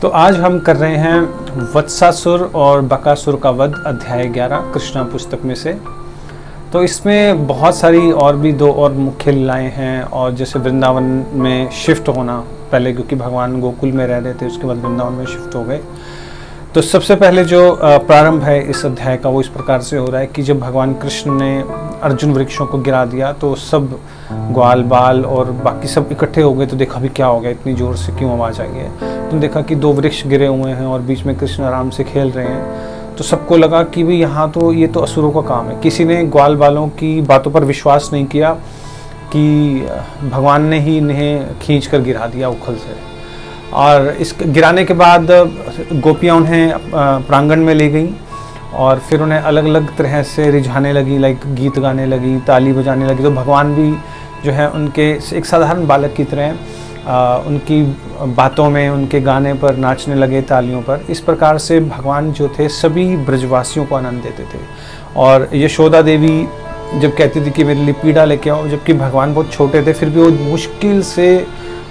तो आज हम कर रहे हैं वत्सासुर और बकासुर का वध अध्याय 11 कृष्णा पुस्तक में से। तो इसमें बहुत सारी और भी दो और मुख्य लीलाएं हैं। और जैसे वृंदावन में शिफ्ट होना, पहले क्योंकि भगवान गोकुल में रह रहे थे, उसके बाद वृंदावन में शिफ्ट हो गए। तो सबसे पहले जो प्रारंभ है इस अध्याय का वो इस प्रकार से हो रहा है कि जब भगवान कृष्ण ने अर्जुन वृक्षों को गिरा दिया तो सब ग्वाल बाल और बाकी सब इकट्ठे हो गए। तो देखा भी क्या हो गया, इतनी जोर से क्यों आवाज़ आई है। तो देखा कि दो वृक्ष गिरे हुए हैं और बीच में कृष्ण आराम से खेल रहे हैं। तो सबको लगा कि भी यहाँ तो ये तो असुरों का काम है। किसी ने ग्वाल बालों की बातों पर विश्वास नहीं किया कि भगवान ने ही इन्हें खींच कर गिरा दिया उखल से। और इस गिराने के बाद गोपियाँ उन्हें प्रांगण में ले गई और फिर उन्हें अलग अलग तरह से रिझाने लगी, लाइक गीत गाने लगी, ताली बजाने लगी। तो भगवान भी जो है उनके एक साधारण बालक की तरह उनकी बातों में, उनके गाने पर नाचने लगे, तालियों पर। इस प्रकार से भगवान जो थे सभी ब्रजवासियों को आनंद देते थे। और यशोदा देवी जब कहती थी कि मेरे लिए पीड़ा लेके आओ, जबकि भगवान बहुत छोटे थे, फिर भी वो मुश्किल से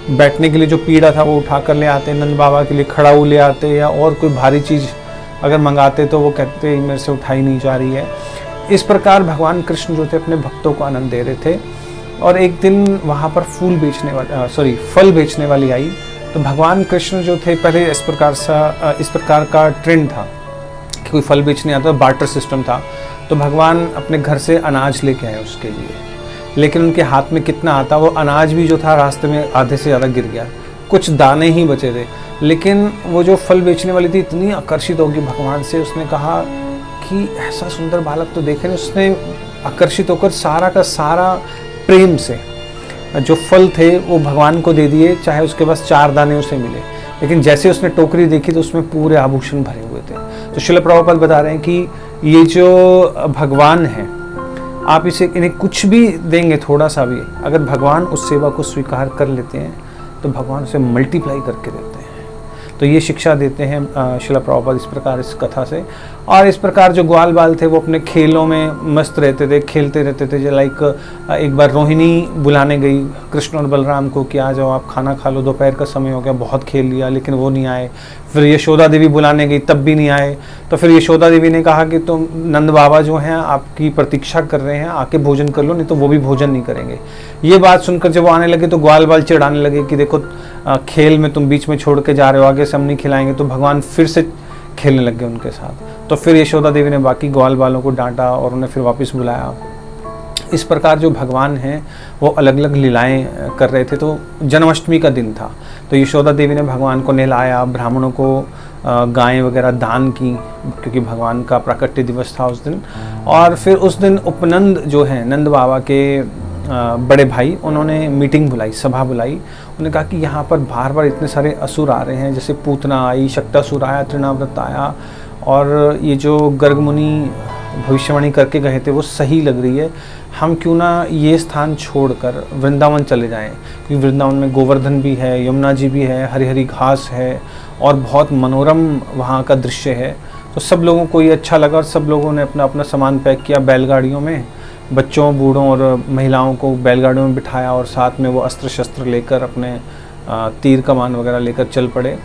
बैठने के लिए जो पीड़ा था वो उठा कर ले आते, नंद बाबा के लिए खड़ाऊ ले आते, या और कोई भारी चीज़ अगर मंगाते तो वो कहते मेरे से उठाई नहीं जा रही है। इस प्रकार भगवान कृष्ण जो थे अपने भक्तों को आनंद दे रहे थे। और एक दिन वहाँ पर फल बेचने वाली आई। तो भगवान कृष्ण जो थे, पहले इस प्रकार का ट्रेंड था कि कोई फल बेचने आता, बार्टर सिस्टम था। तो भगवान अपने घर से अनाज लेके आए उसके लिए, लेकिन उनके हाथ में कितना आता, वो अनाज भी जो था रास्ते में आधे से ज़्यादा गिर गया, कुछ दाने ही बचे थे। लेकिन वो जो फल बेचने वाली थी इतनी आकर्षित होगी भगवान से, उसने कहा कि ऐसा सुंदर बालक तो देखे नहीं। उसने आकर्षित होकर सारा का सारा प्रेम से जो फल थे वो भगवान को दे दिए, चाहे उसके पास 4 दाने उसे मिले। लेकिन जैसे उसने टोकरी देखी तो उसमें पूरे आभूषण भरे हुए थे। तो श्रील प्रभुपाद बता रहे हैं कि ये जो भगवान है, आप इन्हें कुछ भी देंगे, थोड़ा सा भी, अगर भगवान उस सेवा को स्वीकार कर लेते हैं तो भगवान उसे मल्टीप्लाई करके देते हैं। तो ये शिक्षा देते हैं श्रील प्रभुपाद इस प्रकार इस कथा से। और इस प्रकार जो ग्वाल बाल थे वो अपने खेलों में मस्त रहते थे, खेलते रहते थे। लाइक एक बार रोहिणी बुलाने गई कृष्ण और बलराम को कि आ जाओ, आप खाना खा लो, दोपहर का समय हो गया, बहुत खेल लिया, लेकिन वो नहीं आए। फिर यशोदा देवी बुलाने गई, तब भी नहीं आए। तो फिर यशोदा देवी ने कहा कि तुम नंद बाबा जो हैं आपकी प्रतीक्षा कर रहे हैं, आके भोजन कर लो, नहीं तो वो भी भोजन नहीं करेंगे। ये बात सुनकर जब वो आने लगे तो ग्वाल बाल चिढ़ाने लगे कि देखो खेल में तुम बीच में छोड़ के जा रहे हो, आगे से हम नहीं खिलाएंगे। तो भगवान फिर से खेलने लग गए उनके साथ। तो फिर यशोदा देवी ने बाकी ग्वाल बालों को डांटा और उन्हें फिर वापस बुलाया। इस प्रकार जो भगवान हैं वो अलग अलग लीलाएं कर रहे थे। तो जन्माष्टमी का दिन था, तो यशोदा देवी ने भगवान को नहलाया, ब्राह्मणों को गायें वगैरह दान की, क्योंकि भगवान का प्राकट्य दिवस था उस दिन। और फिर उस दिन उपनंद जो है, नंद बाबा के बड़े भाई, उन्होंने मीटिंग बुलाई, सभा बुलाई। उन्होंने कहा कि यहाँ पर बार बार इतने सारे असुर आ रहे हैं, जैसे पूतना आई, शक्तासुर आया, तृणाव्रत आया, और ये जो गर्ग मुनि भविष्यवाणी करके गए थे वो सही लग रही है। हम क्यों ना ये स्थान छोड़कर वृंदावन चले जाएं, क्योंकि वृंदावन में गोवर्धन भी है, यमुना जी भी है, हरी हरी घास है और बहुत मनोरम वहाँ का दृश्य है। तो सब लोगों को ये अच्छा लगा और सब लोगों ने अपना अपना सामान पैक किया बैलगाड़ियों में, बच्चों, बूढ़ों और महिलाओं को बैलगाड़ियों में बिठाया, और साथ में वो अस्त्र शस्त्र लेकर अपने तीर कमान वगैरह लेकर चल पड़े।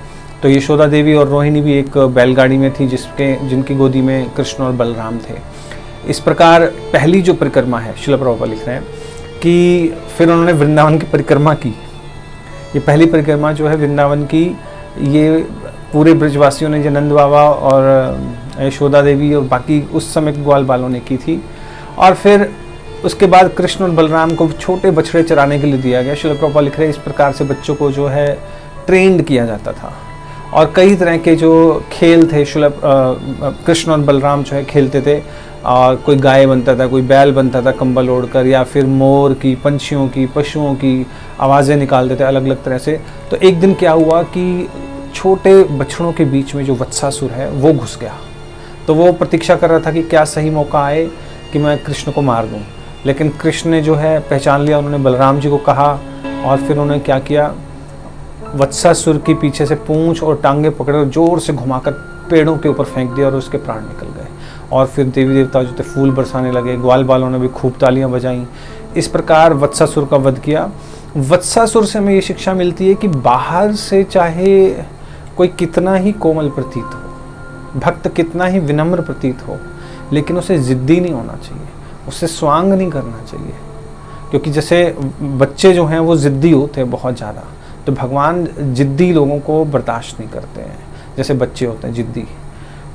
तो यशोदा देवी और रोहिणी भी एक बैलगाड़ी में थी जिनकी गोदी में कृष्ण और बलराम थे। इस प्रकार पहली जो परिक्रमा है, श्रील प्रभुपाद लिख रहे हैं कि फिर उन्होंने वृंदावन की परिक्रमा की। ये पहली परिक्रमा जो है वृंदावन की, ये पूरे ब्रजवासियों ने, नंद बाबा और यशोदा देवी और बाकी उस समय ग्वाल बालों ने की थी। और फिर उसके बाद कृष्ण और बलराम को छोटे बछड़े चराने के लिए दिया गया। श्रील प्रभुपाद लिख रहे हैं इस प्रकार से बच्चों को जो है ट्रेंड किया जाता था। और कई तरह के जो खेल थे कृष्ण और बलराम जो है खेलते थे। और कोई गाय बनता था, कोई बैल बनता था कंबल ओढ़कर, या फिर मोर की, पंछियों की, पशुओं की आवाज़ें निकालते थे अलग अलग तरह से। तो एक दिन क्या हुआ कि छोटे बछड़ों के बीच में जो वत्सासुर है वो घुस गया। तो वो प्रतीक्षा कर रहा था कि क्या सही मौका आए कि मैं कृष्ण को मार दूं। लेकिन कृष्ण ने जो है पहचान लिया, उन्होंने बलराम जी को कहा, और फिर उन्होंने क्या किया, वत्सासुर की पीछे से पूंछ और टांगे पकड़कर जोर से घुमाकर पेड़ों के ऊपर फेंक दिया और उसके प्राण निकल गए। और फिर देवी देवता जो थे फूल बरसाने लगे, ग्वाल बालों ने भी खूब तालियां बजाईं। इस प्रकार वत्सासुर का वध किया। वत्सासुर से हमें ये शिक्षा मिलती है कि बाहर से चाहे कोई कितना ही कोमल प्रतीत हो, भक्त कितना ही विनम्र प्रतीत हो, लेकिन उसे ज़िद्दी नहीं होना चाहिए, उसे स्वांग नहीं करना चाहिए। क्योंकि जैसे बच्चे जो हैं वो ज़िद्दी होते हैं बहुत ज़्यादा, तो भगवान ज़िद्दी लोगों को बर्दाश्त नहीं करते हैं, जैसे बच्चे होते हैं ज़िद्दी।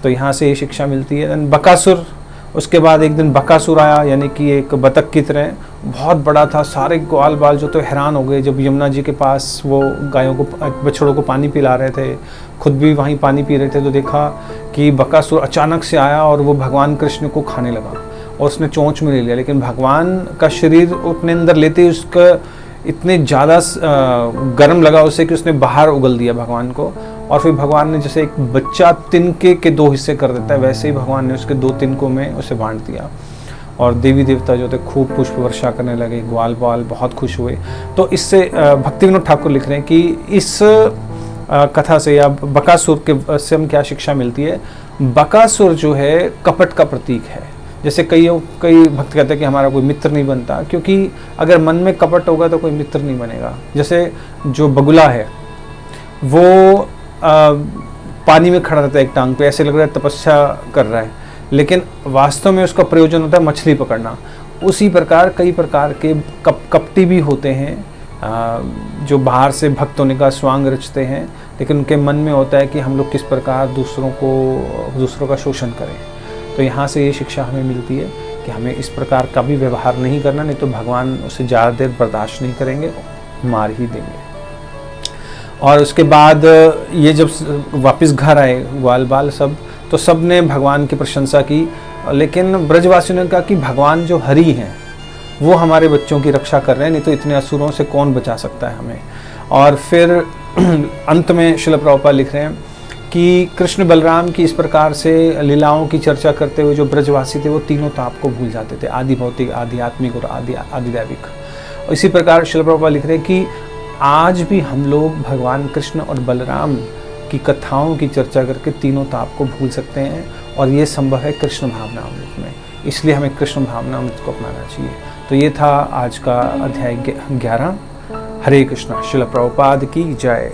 तो यहाँ से ये शिक्षा मिलती है। बकासुर, उसके बाद एक दिन बकासुर आया, यानी कि एक बतख की तरह, बहुत बड़ा था। सारे ग्वाल बाल जो तो हैरान हो गए जब यमुना जी के पास वो गायों को, बछड़ों को पानी पिला रहे थे, खुद भी वहीं पानी पी रहे थे, तो देखा कि बकासुर अचानक से आया और वो भगवान कृष्ण को खाने लगा और उसने चोंच में ले लिया। लेकिन भगवान का शरीर अपने अंदर लेते ही उसका इतने ज़्यादा गर्म लगा उसे कि उसने बाहर उगल दिया भगवान को। और फिर भगवान ने, जैसे एक बच्चा तिनके के 2 हिस्से कर देता है, वैसे ही भगवान ने उसके 2 तिनकों में उसे बांट दिया। और देवी देवता जो थे खूब पुष्प वर्षा करने लगे, ग्वाल बाल बहुत खुश हुए। तो इससे भक्ति विनोद ठाकुर लिख रहे हैं कि इस कथा से या बकासुर के से हम क्या शिक्षा मिलती है। बकासुर जो है कपट का प्रतीक है। जैसे कई भक्त कहते हैं कि हमारा कोई मित्र नहीं बनता, क्योंकि अगर मन में कपट होगा तो कोई मित्र नहीं बनेगा। जैसे जो बगुला है वो पानी में खड़ा रहता है एक टांग पे, ऐसे लग रहा है तपस्या कर रहा है, लेकिन वास्तव में उसका प्रयोजन होता है मछली पकड़ना। उसी प्रकार कई प्रकार के कपटी भी होते हैं जो बाहर से भक्त होने का स्वांग रचते हैं, लेकिन उनके मन में होता है कि हम लोग किस प्रकार दूसरों का शोषण करें। तो यहाँ से ये शिक्षा हमें मिलती है कि हमें इस प्रकार का भी व्यवहार नहीं करना, नहीं तो भगवान उसे ज़्यादा देर बर्दाश्त नहीं करेंगे, मार ही देंगे। और उसके बाद ये जब वापस घर आए ग्वाल बाल सब, तो सब ने भगवान की प्रशंसा की, लेकिन ब्रजवासियों ने कहा कि भगवान जो हरि हैं वो हमारे बच्चों की रक्षा कर रहे हैं, नहीं तो इतने असुरों से कौन बचा सकता है हमें। और फिर अंत में श्रील प्रभुपाद लिख रहे हैं कि कृष्ण बलराम की इस प्रकार से लीलाओं की चर्चा करते हुए जो ब्रजवासी थे वो तीनों ताप को भूल जाते थे, आदि भौतिक, आध्यात्मिक और आदिदैविक। इसी प्रकार श्रील प्रभुपाद लिख रहे हैं कि आज भी हम लोग भगवान कृष्ण और बलराम की कथाओं की चर्चा करके तीनों ताप को भूल सकते हैं, और ये संभव है कृष्ण भावनामृत में। इसलिए हमें कृष्ण भावनामृत को अपनाना चाहिए। तो ये था आज का अध्याय 11। हरे कृष्णा। श्रील प्रभुपाद की जय।